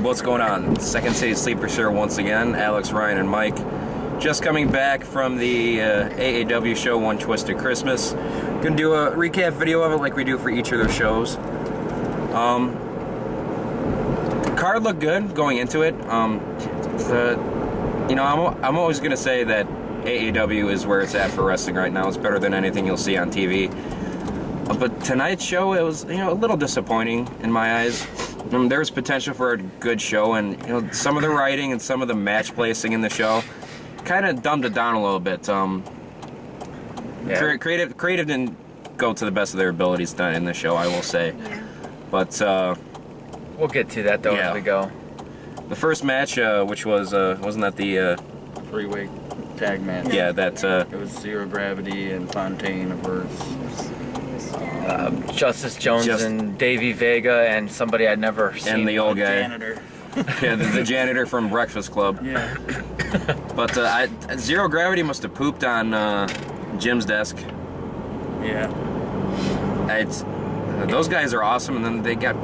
What's going on? Second City Sleeper Show once again. Alex, Ryan, and Mike. Just coming back from the AAW show, One Twisted Christmas. Gonna do a recap video of it like we do for each of their shows. Card looked good going into it. I'm always gonna say that AAW is where it's at for wrestling right now. It's better than anything you'll see on TV. But tonight's show, it was a little disappointing in my eyes. There was potential for a good show, and some of the writing and some of the match placing in the show kind of dumbed it down a little bit. Creative didn't go to the best of their abilities in the show, I will say. Yeah. But we'll get to that though as we go. The first match, which was wasn't that the three-way tag match? Yeah, that it was Zero Gravity and Fontaine versus Justice Jones and Davey Vega and somebody I'd never seen. And the old guy. Janitor. Yeah, the janitor from Breakfast Club. Yeah. But Zero Gravity must have pooped on Jim's desk. Yeah. Those guys are awesome, and then they get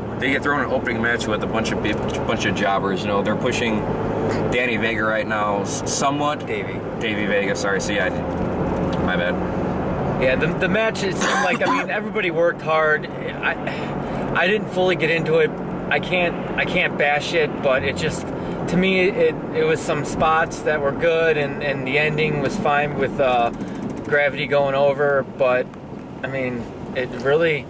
thrown an opening match with a bunch of jobbers. They're pushing Danny Vega right now, somewhat. Davey Vega. Sorry, my bad. Yeah, the match, it seemed like, everybody worked hard. I didn't fully get into it. I can't bash it, but it just, to me, it was some spots that were good, and the ending was fine with Gravity going over, but, it really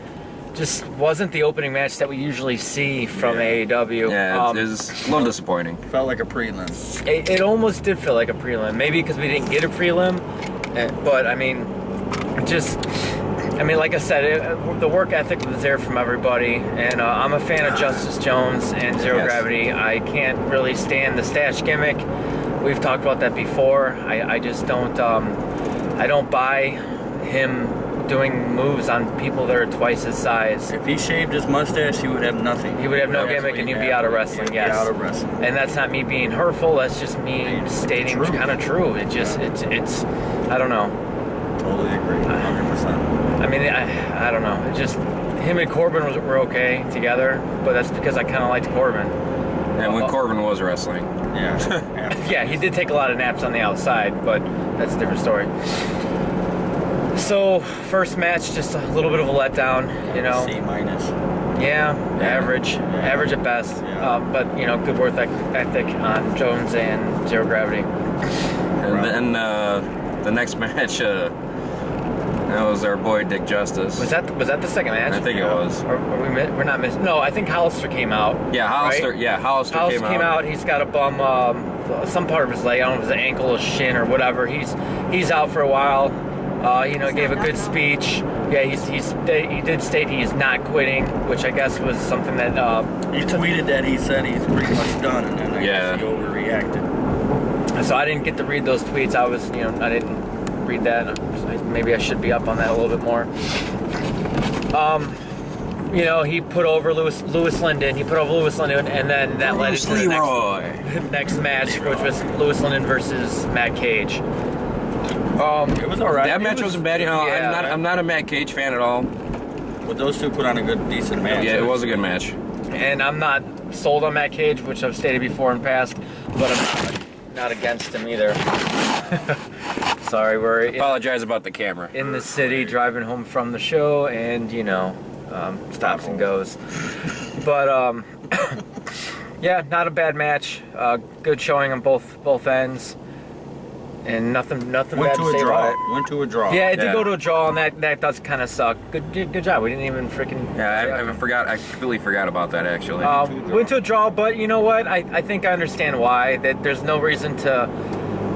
just wasn't the opening match that we usually see from AAW. Yeah, it was a little disappointing. Felt like a prelim. It almost did feel like a prelim. Maybe because we didn't get a prelim, but, like I said, the work ethic was there from everybody, and I'm a fan of Justice Jones and Zero Gravity. I can't really stand the stash gimmick. We've talked about that before. I just don't. I don't buy him doing moves on people that are twice his size. If he shaved his mustache, he would have nothing. He would have no gimmick, and he'd be out of wrestling. Yes, out of wrestling. And that's not me being hurtful. That's just me stating kind of true. It just it's I don't know. Totally agree, 100%. I don't know. It just, him and Corbin were okay together, but that's because I kind of liked Corbin. And when Corbin was wrestling. Yeah. Yeah, he did take a lot of naps on the outside, but that's a different story. So, first match, just a little bit of a letdown, C minus. Yeah, average. Yeah. Average at best. Yeah. But, good work ethic on Jones and Zero Gravity. And then the next match, that was our boy Dick Justice. Was that the second match? I think it was. We're not missing. No, I think Hollister came out. Yeah, Hollister. Right? Yeah, Hollister came out. He's got a bum, some part of his leg. I don't know if it's an ankle or shin or whatever. He's out for a while. Gave a good speech. Yeah, he did state he is not quitting, which I guess was something that he tweeted that he said he's pretty much done, and then I guess he overreacted. So I didn't get to read those tweets. I didn't read that. Maybe I should be up on that a little bit more. He put over Lewis Linden. And then that led into the next match, which was Lewis Linden versus Matt Cage. It was all right. That match wasn't bad. I'm not a Matt Cage fan at all. But those two put on a decent match. Yeah, it was a good match. And I'm not sold on Matt Cage, which I've stated before in past, but I'm not against him either. Sorry, apologize about the camera. In the city, driving home from the show, and stops and goes. But not a bad match. Good showing on both ends, and nothing bad to say about it. Went to a draw. Yeah, it did go to a draw, and that does kind of suck. Good job. We didn't even freaking. Yeah, I completely forgot about that actually. Went to a draw, but you know what? I think I understand why. That there's no reason to,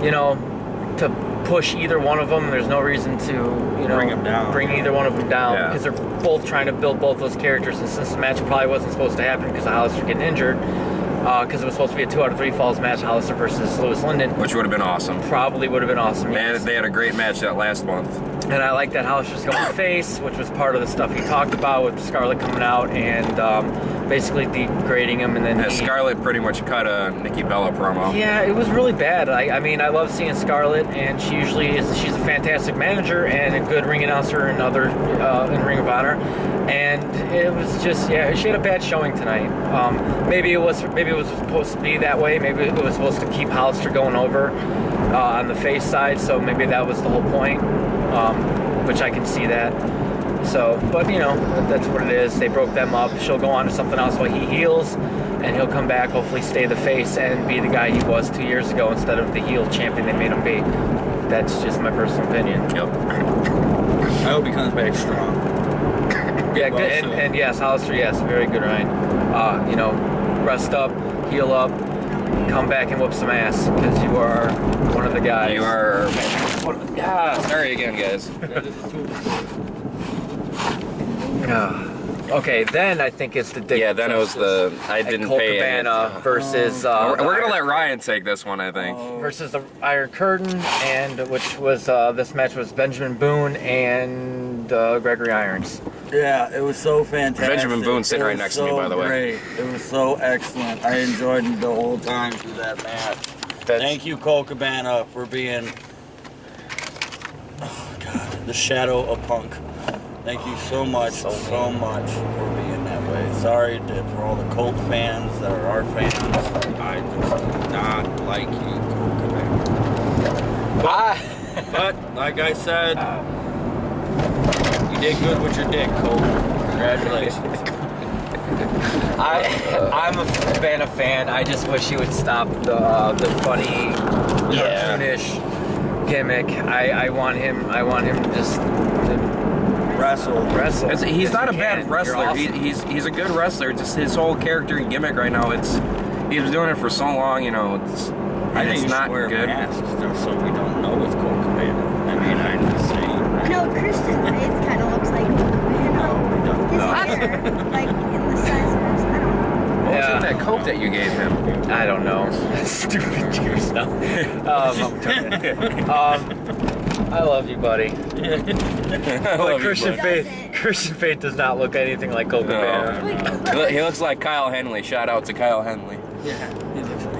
to push either one of them. There's no reason to, bring either one of them down because they're both trying to build both those characters. And since the match probably wasn't supposed to happen because of Hollister getting injured, because it was supposed to be a 2 out of 3 falls match, Hollister versus Lewis Linden, which would have been awesome. Probably would have been awesome. They had a great match that last month. And I like that Hollister's going face, which was part of the stuff he talked about with Scarlett coming out and basically degrading him. And then Scarlett pretty much cut a Nikki Bella promo. Yeah, it was really bad. I love seeing Scarlett, and she's a fantastic manager and a good ring announcer and other in Ring of Honor. And it was just, she had a bad showing tonight. Maybe it was was supposed to be that way. Maybe it was supposed to keep Hollister going over on the face side. So maybe that was the whole point, which I can see that. So, but you know, that's what it is. They broke them up. She'll go on to something else while he heals, and he'll come back, hopefully stay the face and be the guy he was 2 years ago instead of the heel champion they made him be. That's just my personal opinion. Yep. I hope he comes back strong. Yeah, good. And yes, Hollister, yes, very good, Ryan. You know, rest up, heal up, come back and whoop some ass, because you are one of the guys. You are. Yeah, sorry again, guys. Okay, then I think it's the Dick. Yeah, then it was the. I and didn't Colt pay. Cabana versus. We're gonna let Ryan take this one, I think. Versus the Iron Curtain, and which was this match was Benjamin Boone and Gregory Irons. Yeah, it was so fantastic. Benjamin Boone sitting It right was next to me, so by the way. Great. It was so excellent. I enjoyed it the whole time through that match. Thank you, Colt Cabana, for being, oh God, the shadow of Punk. Thank you so much for being that way. Sorry for all the Colt fans that are our fans. I just do not like you, Colt Cabana. But like I said, you did good with your dick, Colt. Congratulations. I'm a Cabana fan. I just wish he would stop the funny, cartoonish gimmick. I want him just to Wrestle. He's not a bad You're wrestler. awesome. He's a good wrestler. Just his whole character and gimmick right now. He was doing it for so long, you know. I think It's you not should wear good. masks just so we don't know it's Colt Cabana. I mean, I'm just saying. No, Christian Faith kind of looks like his hair, like in the size of his. I don't know. What was Yeah. in that coke that you gave him? I don't know. Stupid cheers now. I love you, buddy. But Christian Faith does not look anything like Colt Cabana. He looks like Kyle Henley. Shout out to Kyle Henley. Yeah, he looks like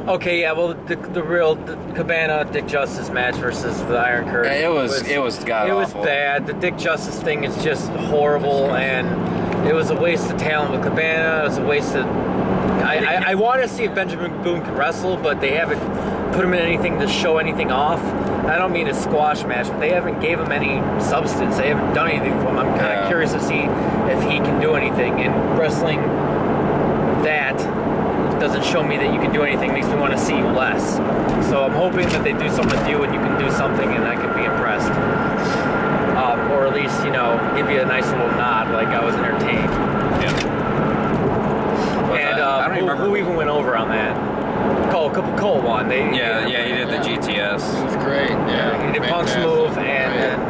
Okay, yeah. Well, the real Cabana Dick Justice match versus the Iron Curtain. It was god It was awful. bad. The Dick Justice thing is just horrible, and it was a waste of talent with Cabana. It was a waste of. I want to see if Benjamin Boone can wrestle, but they haven't put him in anything to show anything off. I don't mean a squash match, but they haven't gave him any substance. They haven't done anything for him. I'm kind of curious to see if he can do anything. And wrestling that doesn't show me that you can do anything. It makes me want to see you less. So I'm hoping that they do something with you and you can do something and I can be impressed. Or at least, you know, give you a nice little nod like I was entertained. Yeah. And I don't remember who even went over on that? Cole won. he did the GTS. It was great. Yeah, He did Punk's move, and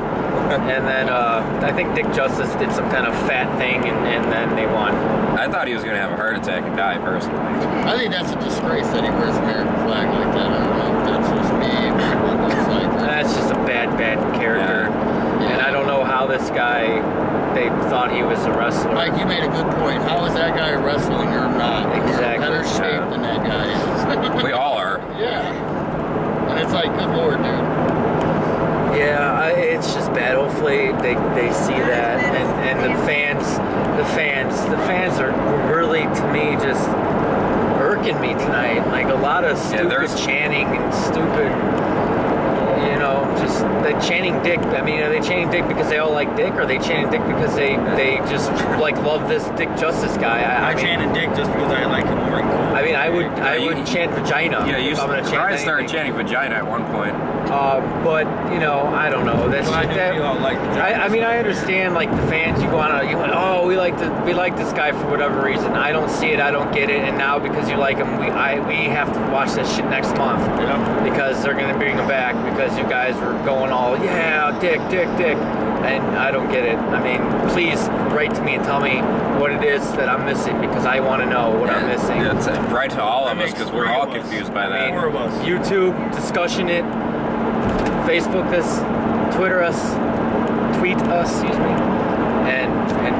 then I think Dick Justice did some kind of fat thing, and then they won. I thought he was gonna have a heart attack and die personally. I think that's a disgrace that he wears an American flag like that. I don't know if that's just me, but what it looks like. That's just a bad character. Yeah. And I don't know how this guy, they thought he was a wrestler. Mike, you made a good point. How is that guy wrestling or not? Exactly. You're in better shape than that guy is. We all are. Yeah. And it's like, good lord, dude. Yeah, it's just bad. Hopefully they see that, and the fans are really, to me, just irking me tonight. Like a lot of stupid chanting and stupid, you know, just they chanting Dick. I mean, are they chanting Dick because they all like Dick, or are they chanting Dick because they just like love this Dick Justice guy? I mean, chanted Dick just because I like him wearing Colt. I mean, I would chant vagina. Yeah, if I'm gonna chant Ryan started anything. chanting vagina at one point. But you know, I don't know. That's Well, I just do that. feel like I mean, I understand. Like the fans, you went, oh, we like this guy for whatever reason. I don't see it. I don't get it. And now because you like him, we have to watch that shit next month because they're gonna bring him back because you guys were going all Dick, and I don't get it. I mean, please write to me and tell me what it is that I'm missing because I want to know what I'm missing. Yeah, it's right to all of That us makes because we're three all of us. confused by I that. mean, Four of us. YouTube, discussion it, Facebook this, Twitter us, tweet us, excuse me, and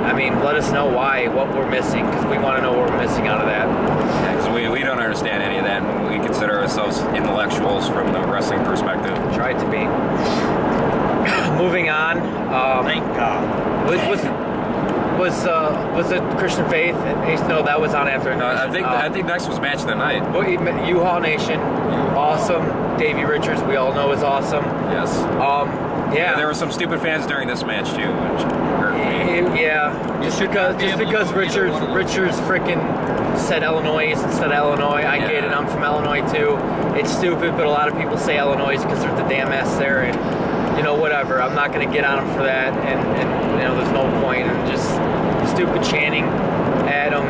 I mean, let us know what we're missing because we want to know what we're missing out of that. Because we don't understand any of that, and we consider ourselves intellectuals from the wrestling perspective. Try to be. Moving on. Thank God. Was was it Christian Faith? And no, that was on after. I think next was match of the night. Well, U-Haul Nation, awesome. Davey Richards, we all know is awesome. Yes. Yeah. There were some stupid fans during this match too, which hurt me. Yeah, just because Richards freaking said Illinois instead of Illinois. I get it. I'm from Illinois too. It's stupid, but a lot of people say Illinois because they're the damn S there, and whatever. I'm not gonna get on them for that, and there's no point in just stupid chanting at him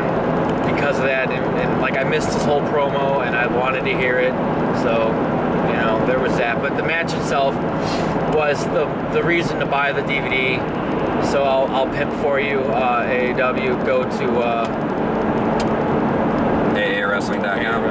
because of that. And like I missed his whole promo, and I wanted to hear it, so there was that. But the match itself was the reason to buy the DVD. So I'll pimp for you, AAW. Go to AAWrestling.com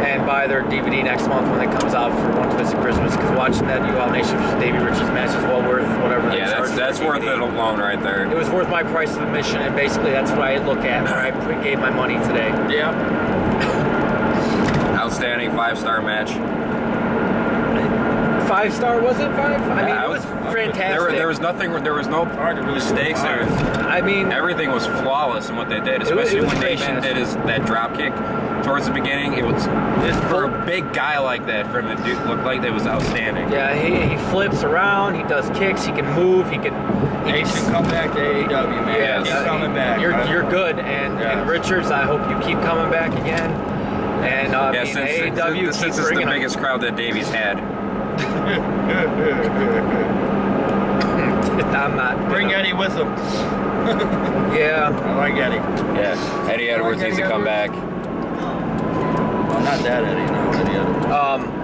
and buy their DVD next month when it comes out for One Twisted Christmas. Because watching that U-Haul Nation versus Davey Richards match is well worth whatever. They charge that's for worth it alone right there. It was worth my price of admission, and basically that's what I look at when I gave my money today. Yeah. Outstanding 5-star match. 5-star, was it 5? I mean, it was fantastic. There was nothing. There was no mistakes. Everything was flawless in what they did, especially when Nation did that drop kick towards the beginning. It was for a big guy like that, for him to look like that was outstanding. Yeah, he flips around. He does kicks. He can move. He should come back to AAW, man. Yeah, keep coming back. You're good, and Richards, I hope you keep coming back again. And AAW since it's the biggest crowd that Davies had. I'm not. Bring Eddie with him. Yeah. I like Eddie. Yeah, Eddie Edwards needs to come back. Well, not that Eddie, no, Eddie Edwards.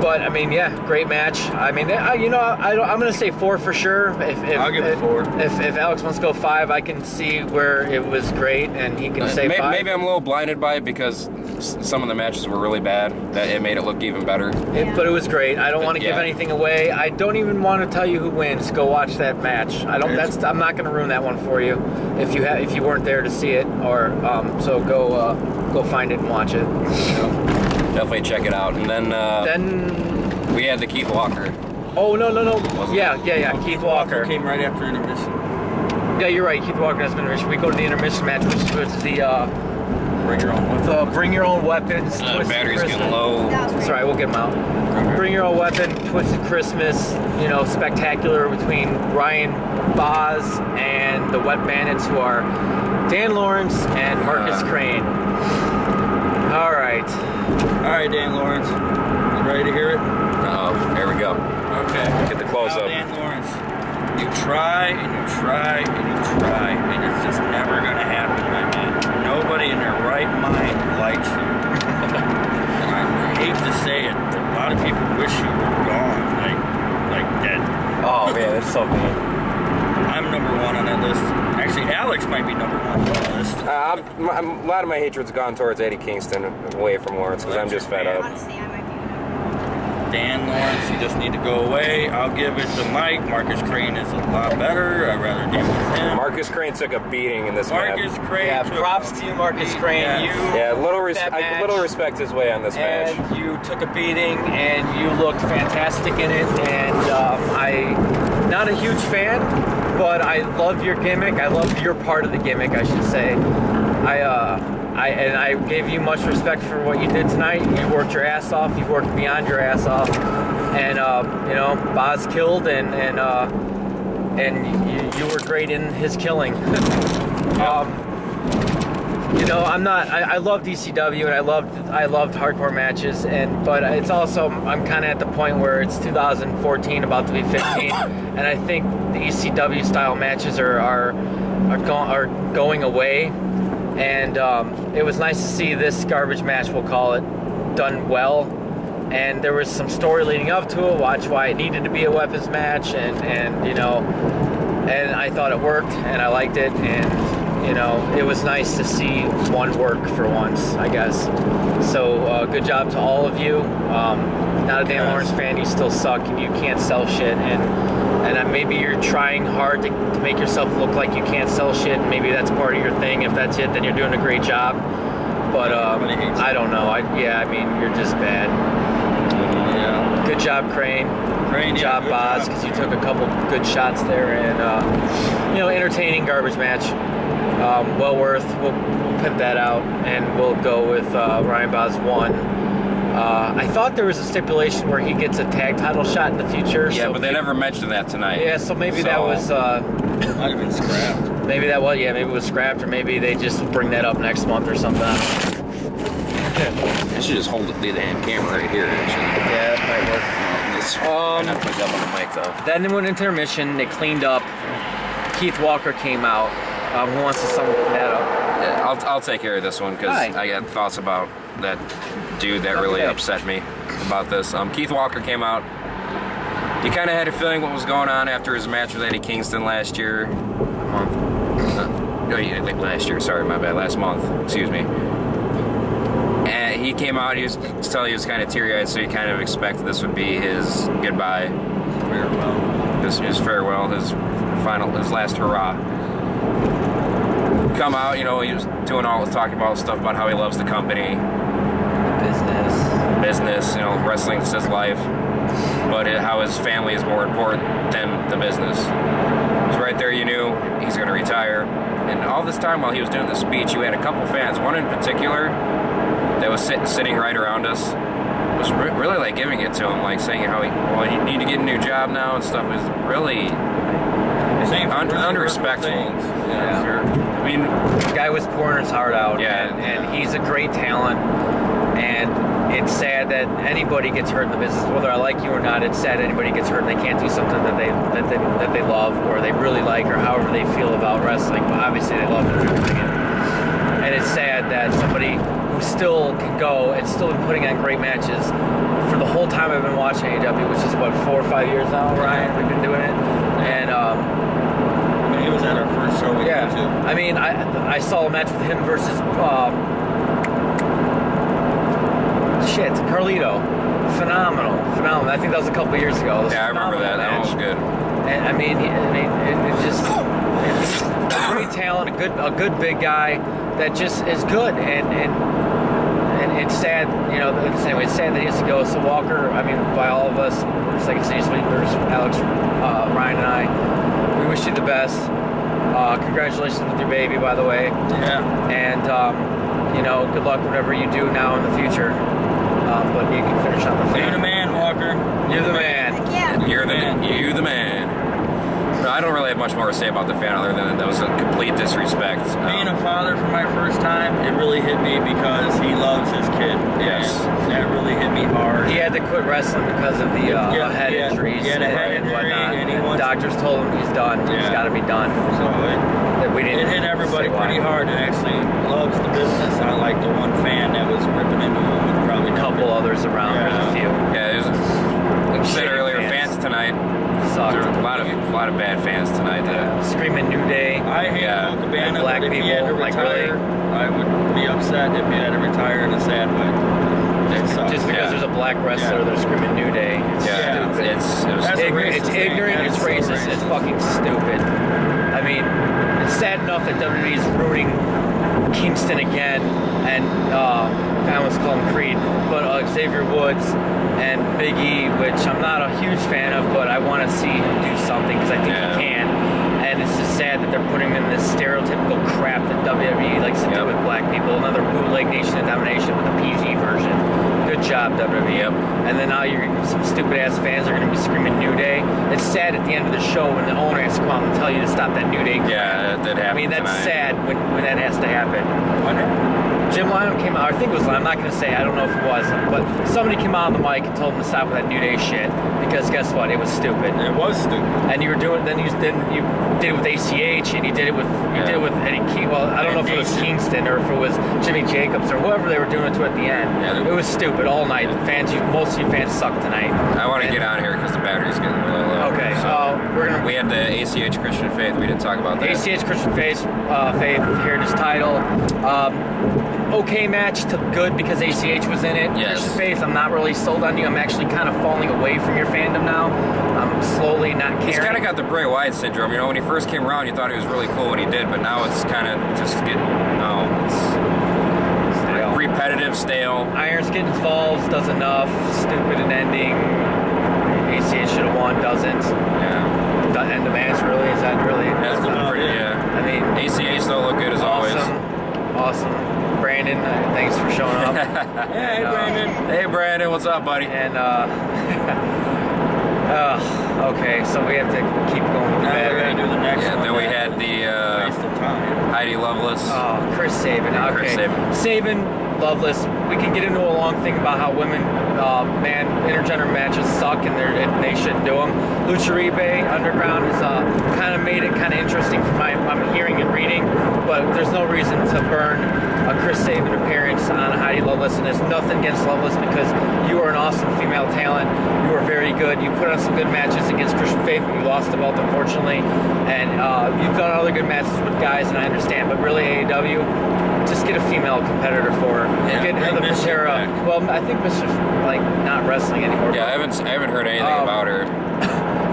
But I mean, great match. I mean, I'm gonna say 4 for sure. I'll give it 4. If Alex wants to go 5, I can see where it was great, and he can say 5. Maybe I'm a little blinded by it because some of the matches were really bad. That it made it look even better. But it was great. I don't want to give anything away. I don't even want to tell you who wins. Go watch that match. I'm not going to ruin that one for you if you weren't there to see it. Or so go find it and watch it. Definitely check it out. And then we had the Keith Walker. Oh no. Yeah. Keith Walker came right after intermission. Yeah, you're right. Keith Walker has been intermission. We go to the intermission match, which was the bring your own weapons. The battery's getting low. That's right. We'll get them out. Bring your own weapon. Twisted Christmas. Spectacular between Ryan Boz and the Wet Bandits, who are Dan Lawrence and Marcus Crane. All right, Dan Lawrence. You ready to hear it? Here we go. Okay. Get the close up. Dan Lawrence, you try and you try and you try, and it's just never gonna happen, my man. Nobody in their right mind likes you. And I hate to say it, but a lot of people wish you were gone, like dead. Oh man, that's so mean. I'm number 1 on that list. Actually, Alex might be number 1 on the list. A lot of my hatred's gone towards Eddie Kingston, away from Lawrence, because I'm just fed up. Honestly, I might be. Dan Lawrence, you just need to go away. I'll give it to Mike. Marcus Crane is a lot better. I'd rather deal with him. Marcus Crane took a beating in this match. Marcus Crane. Yeah, props to you, Marcus Crane. Yeah, little respect his way on this match. And you took a beating, and you looked fantastic in it. And I'm not a huge fan, but I love your gimmick. I love your part of the gimmick, I should say. I gave you much respect for what you did tonight. You worked your ass off. You worked beyond your ass off, and Boz killed, and you were great in his killing. I love DCW, and I loved hardcore matches, but it's also I'm kind of at the point where it's 2014, about to be 15, and I think the ECW style matches are going away. And it was nice to see this garbage match, we'll call it, done well. And there was some story leading up to it. Watch why it needed to be a weapons match, and I thought it worked, and I liked it, and it was nice to see one work for once, I guess. So good job to all of you. Not a Dan Lawrence fan, you still suck, and you can't sell shit, and maybe you're trying hard to make yourself look like you can't sell shit. Maybe that's part of your thing. If that's it, then you're doing a great job. But I don't know. You're just bad. Yeah. Good job, Crane. Crane, Good yeah, job, good Boz, job. because you took a couple good shots there, and entertaining garbage match. Well worth. We'll pimp that out, and we'll go with Ryan Boz 1. I thought there was a stipulation where he gets a tag title shot in the future. Yeah, so but they never mentioned that tonight. Yeah, so maybe that was. Might have been scrapped. Maybe that was. Yeah, maybe it was scrapped, or maybe they just bring that up next month or something. I should just hold the damn camera right here, actually. Yeah, that might work. Why not put up on the mic, though? Then they went into intermission. They cleaned up. Keith Walker came out. Who wants to sum that up? Yeah, I'll take care of this one because I got thoughts about that dude that really upset me about this. Keith Walker came out. You kind of had a feeling what was going on after his match with Eddie Kingston last year. Last year. Sorry, my bad. Last month. Excuse me. And he came out. He was kind of teary-eyed, so you kind of expected this would be his goodbye. Farewell. His farewell. His last hurrah. Come out, he was talking about stuff about how he loves the company, business, wrestling's his life, but how his family is more important than the business. So right there, you knew he's going to retire. And all this time while he was doing the speech, you had a couple fans, one in particular that was sitting right around us, was really like giving it to him, like saying how you need to get a new job now and stuff. Is really unrespectful. I mean, the guy was pouring his heart out, and he's a great talent, and it's sad that anybody gets hurt in the business, whether I like you or not. It's sad anybody gets hurt and they can't do something that they love or they really like or however they feel about wrestling, but obviously they love it and everything. And it's sad that somebody who still can go and still been putting on great matches for the whole time I've been watching AEW, which is what, 4 or 5 years now, Ryan, we've been doing it, and he was at our first show with you too. I mean, I saw a match with him versus Carlito. Phenomenal. I think that was a couple years ago. Yeah, I remember that. That was good. And I mean, it's a great talent, a good big guy that just is good, and it's sad, anyway, it's sad that he has to go. So Walker, I mean, by all of us, Second City Sweepers, Alex, Ryan, and I, we wish you the best. Congratulations with your baby, by the way. Yeah. And good luck whatever you do now in the future. But you can finish on the fan. You're the man, Walker. You're the man. Heck yeah. You're the man. No, I don't really have much more to say about the fan other than that was a complete disrespect. Being a father for my first time, it really hit me because he loves his kid. Yes. And that really hit me hard. He had to quit wrestling because of the head injuries He had a head and injury, whatnot. and Doctors told him he's done. He's got to be done. So We didn't it hit everybody say why. pretty hard that actually loves the business. I like the one fan that was ripping into him and probably A couple others around. Yeah. There's a few. Yeah, there's, like you said Shitty earlier, fans. fans tonight. Sucked. There were a lot of bad fans tonight. Screaming New Day. I hate Yeah. Colt Cabana, And black but if he had to people, like, retire, I would be upset if he had to retire in a sad way. It sucks. Just because Yeah. there's a black wrestler, Yeah. they're screaming New Day. It's Yeah, stupid. it was That's ignorant. a It's racist thing. ignorant. That It's is so racist. It's racist. fucking stupid. I mean, it's sad enough that WWE is ruining Kingston again, and I almost call him Creed, but Xavier Woods and Big E, which I'm not a huge fan of, but I want to see him do something because I think Yeah. he can. And it's just sad that they're putting him in this stereotypical crap that WWE likes to do with black people. Another bootleg Nation of Domination with a PG version. Good job, WWE. Yep. And then now some stupid ass fans are going to be screaming New Day. It's sad at the end of the show when the owner has to come out and tell you to stop that New Day crap. Yeah, that happened. I mean, that's tonight. sad when that has to happen. Jim Lynam came out, I think it was Lynam, I'm not going to say, I don't know if it was, but somebody came out on the mic and told him to stop with that New Day shit, because guess what, it was stupid. It was stupid. And you were doing, then you did it with ACH, and you did it with Eddie King, well, I don't know if it was Kingston, or if it was Jimmy Jacobs, or whoever they were doing it to at the end. Yeah, it was stupid all night. The fans, most of you fans sucked tonight. I want to get on here because the battery's getting really low. Okay, So we're going to... we had the ACH Christian Faith. We didn't talk about that. ACH Christian Faith, Heritage title. Okay match to good because ACH was in it. Yes. Christian Faith, I'm not really sold on you. I'm actually kind of falling away from your fandom now. I'm slowly not caring. He's kind of got the Bray Wyatt syndrome. When he first came around, you thought he was really cool when he did, but now it's kind of just getting, Stale. repetitive, stale. Irons getting involved, does enough. Stupid and ending. doesn't end the match. Really, is that really? That's looking pretty. Yeah. I mean, ACH still look good as always. Awesome. Brandon, thanks for showing up. Hey, Brandon. Hey, Brandon, what's up, buddy? And okay, so we have to keep going with the Now bad we're right? gonna do the next Yeah, one. then we had the Waste of time. Heidi Lovelace. Oh, Chris Sabin. Okay. Chris Sabin. Loveless. We can get into a long thing about how women, intergender matches suck and they shouldn't do them. Lucha Libre Underground has kind of made it kind of interesting from my hearing and reading, but there's no reason to burn a Chris Sabin appearance on Heidi Lovelace, and it's nothing against Lovelace because you are an awesome female talent. You are very good. You put on some good matches against Christian Faith, but you lost the belt unfortunately, and you've done other good matches with guys, and I understand, but really AAW, just get a female competitor for her. Yeah, Get Heather bring Mister Patera. back. Well, I think Mister's like not wrestling anymore. Yeah, I haven't heard anything about her.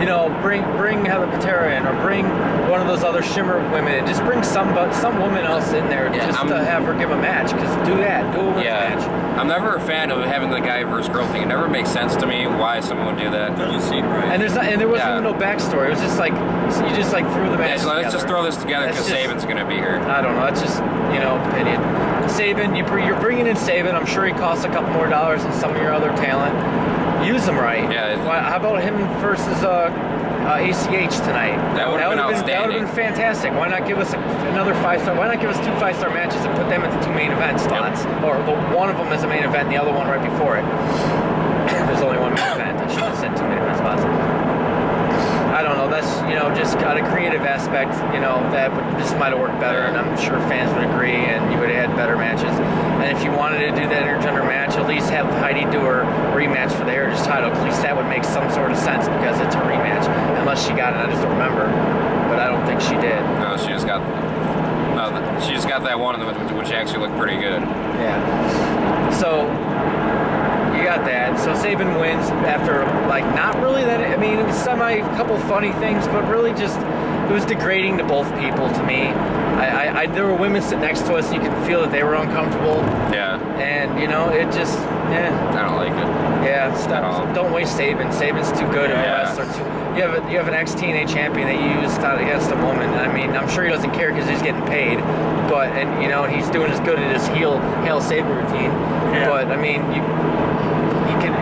You know, bring Heather Patera in, or bring one of those other Shimmer women in. Just bring some woman else in there Yeah, just to have her give a match. Because do that, do a women's match. I'm never a fan of having the guy versus girl thing. It never makes sense to me why someone would do that. Doesn't seem right. And there wasn't Yeah. even no backstory. It was just like you just like threw the Yeah, match. so let's just throw this together That's because just- Saban's gonna be here. I don't know. That's just opinion. Sabin, you're bringing in Sabin. I'm sure he costs a couple more dollars than some of your other talent. Use him right. Yeah. How about him versus ACH tonight? That would've been That would outstanding. have been fantastic. Why not give us another 5-star? Why not give us 2 5-star matches and put them at the 2 main event spots? Or one of them as a main event and the other one right before it. There's only one main event. I should have said 2 main event spots. I don't know. That's just got a creative aspect. This might have worked better, and I'm sure fans would agree, and you would have had better matches. And if you wanted to do that intergender match, at least have Heidi do her rematch for the Heritage title. At least that would make some sort of sense because it's a rematch. Unless she got it, I just don't remember. But I don't think she did. No, she just got that one, which actually looked pretty good. Yeah. So you got that. So Sabin wins after not really that. I mean, it was a couple funny things, but really just it was degrading to both people to me. There were women sitting next to us, and you could feel that they were uncomfortable. Yeah. And it just I don't like it. yeah. Stop. Don't waste Sabin. Sabin's too good of a Yeah. wrestler. You have an ex-TNA champion that you used against a woman. I mean, I'm sure he doesn't care because he's getting paid, but he's doing as good at his heel Sabin routine. Yeah. But I mean,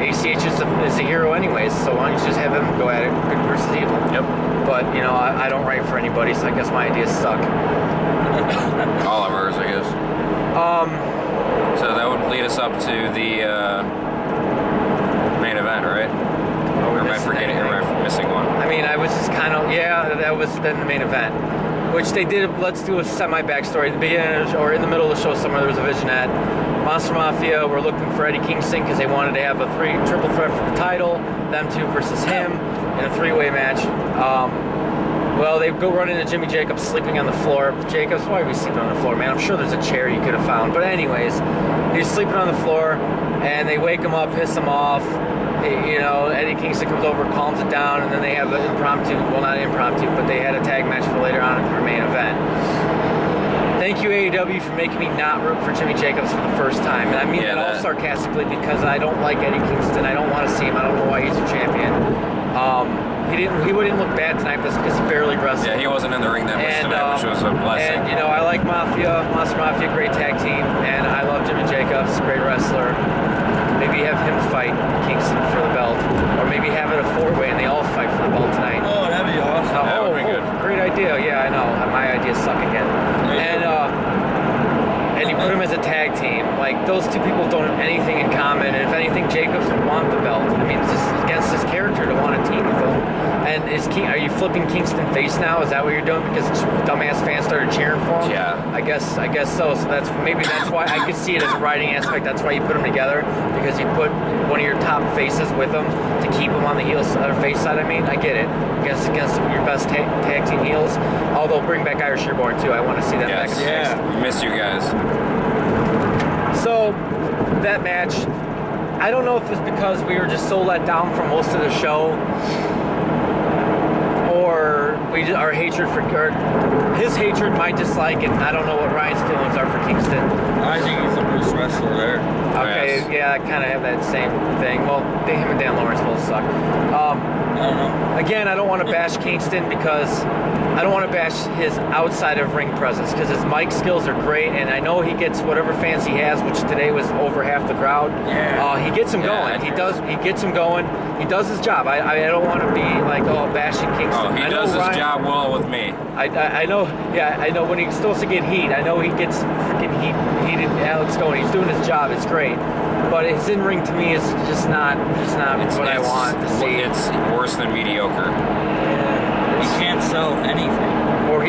ACH is a hero anyways, so why don't you just have him go at it, good versus evil? Yep. But I don't write for anybody, so I guess my ideas suck. All of ours, I guess. So that would lead us up to the main event, right? Or am I forgetting? Or am I missing one? I mean, I was just that was then the main event, which they did. Let's do a semi backstory. At the beginning or in the middle of the show somewhere, there was a visionette. Monster Mafia were looking for Eddie Kingston because they wanted to have a triple threat for the title, them two versus him in a 3-way match. Well, they go run into Jimmy Jacobs sleeping on the floor. Jacobs, why are we sleeping on the floor, man? I'm sure there's a chair you could have found. But anyways, he's sleeping on the floor, and they wake him up, piss him off. Eddie Kingston comes over, calms it down, and then they have an impromptu, well, not impromptu, but they had a tag match for later on at their main event. Thank you, AAW, for making me not root for Jimmy Jacobs for the first time. And I mean that all sarcastically because I don't like Eddie Kingston. I don't want to see him. I don't know why he's a champion. He wouldn't look bad tonight because he barely wrestled. Yeah, he wasn't in the ring that much tonight, which was a blessing. And, I like Monster Mafia, great tag team, and I love Jimmy Jacobs, great wrestler. Maybe have him fight Kingston for the belt, or maybe have it a 4-way and they all fight for the belt tonight. Oh, that'd be awesome. That would be good. Great idea. Yeah, I know. My ideas suck again. And you put them as a tag team. Like, those two people don't have anything in common. And if anything, Jacobs would want the belt. I mean, it's just against his character to want a team with him. And are you flipping Kingston face now? Is that what you're doing? Because dumbass fans started cheering for him? Yeah. I guess so. So that's why I could see it as a writing aspect. That's why you put them together, because you put one of your top faces with them to keep them on the heel side or face side. I mean, I get it. Against your best tag team heels. Although bring back Irish Shearborn too. I want to see that back. Yes. We miss you guys. So that match, I don't know if it's because we were just so let down from most of the show, or our hatred for his hatred, my dislike, and I don't know what Ryan's feelings are for Kingston. I think he's the worst wrestler there. Okay, Yes. yeah, I kind of have that same thing. Well, him and Dan Lawrence both suck. I don't know. Again, I don't want to bash Kingston because I don't want to bash his outside of ring presence because his mic skills are great, and I know he gets whatever fans he has, which today was over half the crowd. Yeah. He gets him Yeah, going. He gets him going. He does his job. I don't want to be like bashing Kingston. Oh, he I know does his Ryan- job well with me. I know. Yeah, I know when he's supposed to get heat. I know he gets freaking heated. Alex going. He's doing his job. It's great. But his in ring to me is just not what I want to see. It's worse than mediocre. He can't sell anything.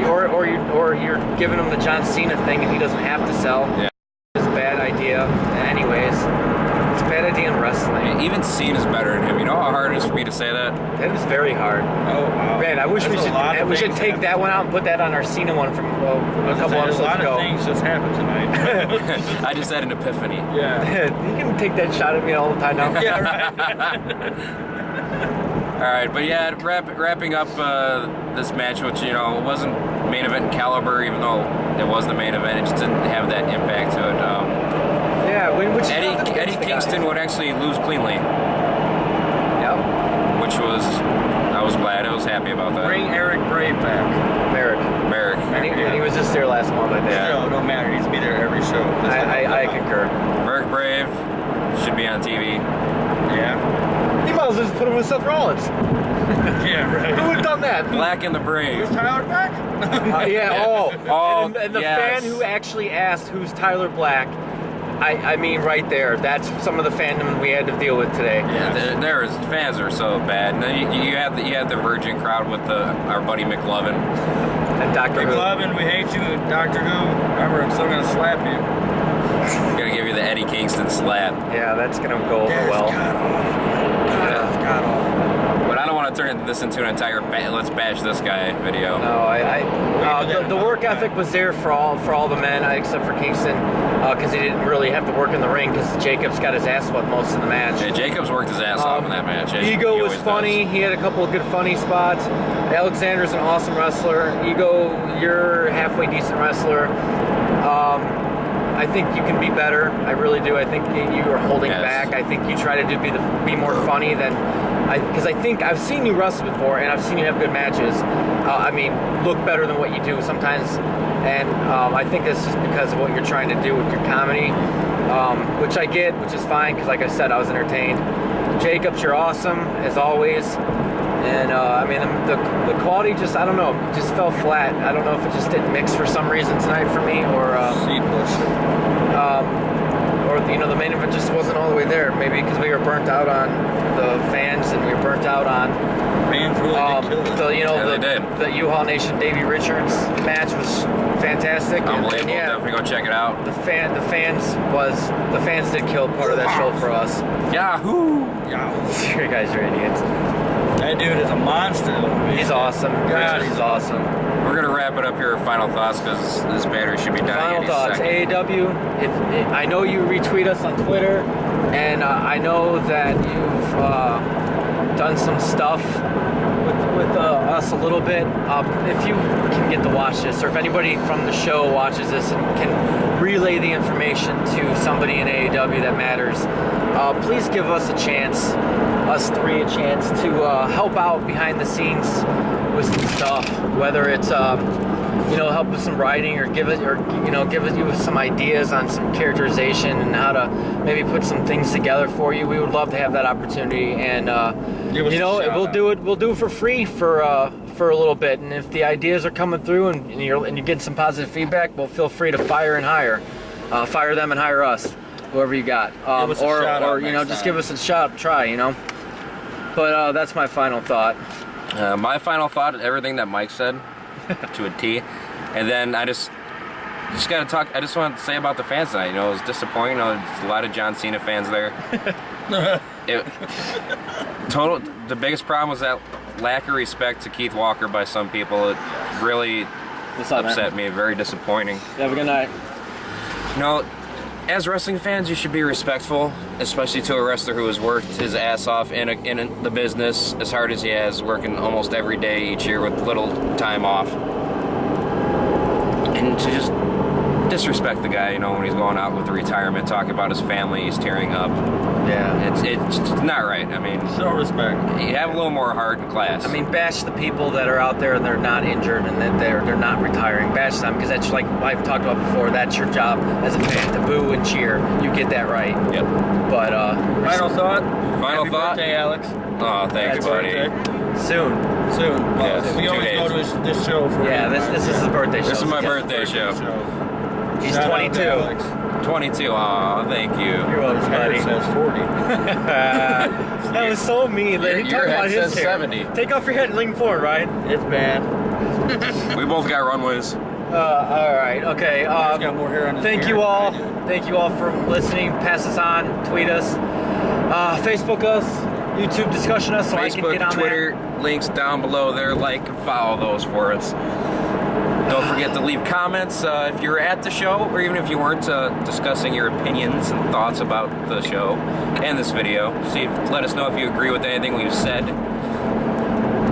Or you're giving him the John Cena thing and he doesn't have to sell. Yeah. It's a bad idea. Anyways, it's a bad idea in wrestling. Even Cena's better than him. You know how hard it is for me to say that? That is very hard. Oh, wow. Man, I wish There's a lot of we should things take happen. that one out and put that on our Cena one from a couple A episodes lot ago. of things just happened tonight. I just had an epiphany. Yeah. You can take that shot at me all the time now. Yeah, right. All right, but yeah, wrapping up this match, which wasn't main event caliber, even though it was the main event, it just didn't have that impact to it. Yeah, which is Eddie nothing against the guy. Kingston would actually lose cleanly, Yep. which I was glad. I was happy about that. Bring Eric Brave back. Merrick. Merrick. And he was just there last month, I think. Yeah. No, no matter. He needs to be there every show. I concur. Merrick Brave should be on TV. Yeah. He might as well just put him with Seth Rollins. Yeah, right. Who would have done that? Black and the Brave. Who's Tyler back? Yeah, Oh, and the yes. fan who actually asked who's Tyler Black, I mean right there, that's some of the fandom we had to deal with today. Yeah, there's fans are so bad. And then you had the Virgin crowd with our buddy McLovin. And Dr. Who. McLovin, we hate you. Dr. Who, remember, I'm still going to slap you. Gonna give you the Eddie Kingston slap. Yeah, that's gonna go over That's well. god awful. That's god awful. But I don't want to turn this into an entire let's bash this guy video. No, the work ethic was there for all the men except for Kingston, because he didn't really have to work in the ring because Jacobs got his ass whooped most of the match. Yeah, Jacobs worked his ass off in that match. Yeah, Ego he was always funny. does. He had a couple of good funny spots. Alexander's an awesome wrestler. Ego, you're a halfway decent wrestler. I think you can be better. I really do. I think you are holding Yes. back. I think you try to be more funny than because I think I've seen you wrestle before and I've seen you have good matches. I mean, look better than what you do sometimes, and I think that's just because of what you're trying to do with your comedy, which I get, which is fine because, like I said, I was entertained. Jacobs, you're awesome as always. And I mean, the quality I don't know, just fell flat. I don't know if it just didn't mix for some reason tonight for me, or the main event just wasn't all the way there. Maybe because we were burnt out on the fans and we were burnt out on Fans really did kill it. they did. the U-Haul Nation Davey Richards match was fantastic. Unbelievable. And yeah, Definitely go check it out. the fans did kill part of that show for us. Yahoo! Yeah. You guys are idiots. That dude is a monster, though. He's awesome. God, Richards is awesome. We're gonna wrap it up here. Final thoughts, because this battery should be dying Final any thoughts. second. AAW. I know you retweet us on Twitter, and I know that you've done some stuff with us a little bit. If you can get to watch this, or if anybody from the show watches this and can relay the information to somebody in AAW that matters, please give us a chance, us three a chance to help out behind the scenes with some stuff, whether it's help with some writing, or give you some ideas on some characterization and how to maybe put some things together for you. We would love to have that opportunity, and we'll do it for free for a little bit. And if the ideas are coming through and you're getting some positive feedback, well, feel free to fire them and hire us, whoever you got, Give us a shout out next just time. give us a shot, try, But that's my final thought. My final thought: everything that Mike said to a T, and then I just gotta talk. I just want to say about the fans tonight. It was disappointing. There's a lot of John Cena fans there. The biggest problem was that lack of respect to Keith Walker by some people. It really What's up, man? upset me. Very disappointing. You have a good night. as wrestling fans, you should be respectful, especially to a wrestler who has worked his ass off in the business as hard as he has, working almost every day each year with little time off. And to just disrespect the guy, you know, when he's going out with the retirement, talking about his family, he's tearing up. Yeah. It's not right. I mean, Show respect. you have a little more heart and class. I mean, bash the people that are out there and they're not injured and that they're not retiring. Bash them because that's like I've talked about before. That's your job as a fan to boo and cheer. You get that right. Yep. But Final thought. Final Happy thought. birthday, Alex. Oh, thank you, That's buddy. Birthday. soon. Well, Yes, we 2 always days. go to this show for Yeah, this is his birthday show. This is my birthday show. He's Shout out 22. to Alex. 22. Aw, thank you. You're welcome, Hair buddy. says 40. That was so mean. Your- He your talked about head his says hair. 70. Take off your head and lean forward, Ryan. It's bad. We both got runways. All right. Okay. He's got more hair on his Thank beard you all. than I do. Thank you all for listening. Pass us on. Tweet us. Facebook us. YouTube discussion us so I can get Facebook, on Twitter, links down below there. Like and follow those for us. Don't forget to leave comments if you're at the show, or even if you weren't, discussing your opinions and thoughts about the show and this video. Let us know if you agree with anything we've said.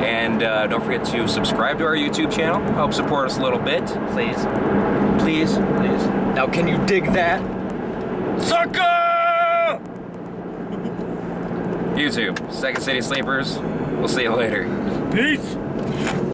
And don't forget to subscribe to our YouTube channel. Help support us a little bit. there. Please. Please. Now, can you dig that? Sucker! YouTube, Second City Sleepers. We'll see you later. Peace.